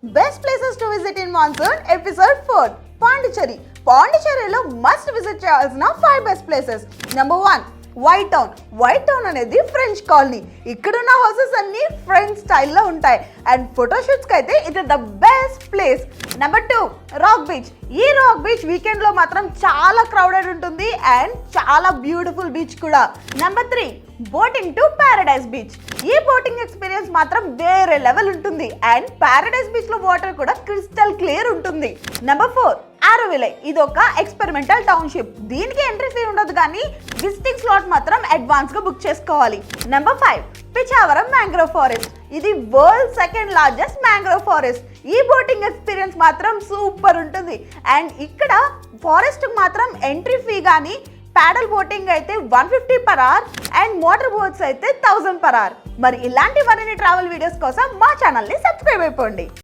Best places to visit in monsoon, episode 4. Pondicherry. పాండిచేరిలో must visit చేయాల్సిన 5 best places. Number 1 White Town. White Town అనేది French colony. ఇక్కడున్న houses అన్ని French స్టైల్లో ఉంటాయి అండ్ ఫోటోషూట్స్కి అయితే ఇది the best place. Number 2 Rock Beach. ఈ రాక్ బీచ్ వీకెండ్లో మాత్రం చాలా క్రౌడెడ్ ఉంటుంది అండ్ చాలా బ్యూటిఫుల్ బీచ్ కూడా. Number 3 boating to Paradise Beach. ఈ బోటింగ్ ఎక్స్పీరియన్స్ మాత్రం వేరే లెవెల్ ఉంటుంది అండ్ ప్యారడైజ్ బీచ్ లో వాటర్ కూడా క్రిస్టల్ క్లియర్ ఉంటుంది. నెంబర్ 4 ఆరోవిలే. ఇది ఒక ఎక్స్పెరిమెంటల్ టౌన్షిప్. దీనికి ఎంట్రీ ఫీ ఉండదు కానీ విజిటింగ్ స్లాట్ మాత్రం అడ్వాన్స్ గా బుక్ చేసుకోవాలి. Number 5 Pichavaram mangrove forest. ఇది world second largest mangrove forest. ఈ బోటింగ్ ఎక్స్పీరియన్స్ మాత్రం సూపర్ ఉంటుంది అండ్ ఇక్కడ ఫారెస్ట్ మాత్రం ఎంట్రీ ఫీ కానీ ప్యాడల్ బోటింగ్ అయితే 150 per hour and motor boats అయితే 1000 per hour. మరి ఇలాంటి మరిన్ని ట్రావెల్ వీడియోస్ కోసం మా ఛానల్ని సబ్స్క్రైబ్ అయిపోండి.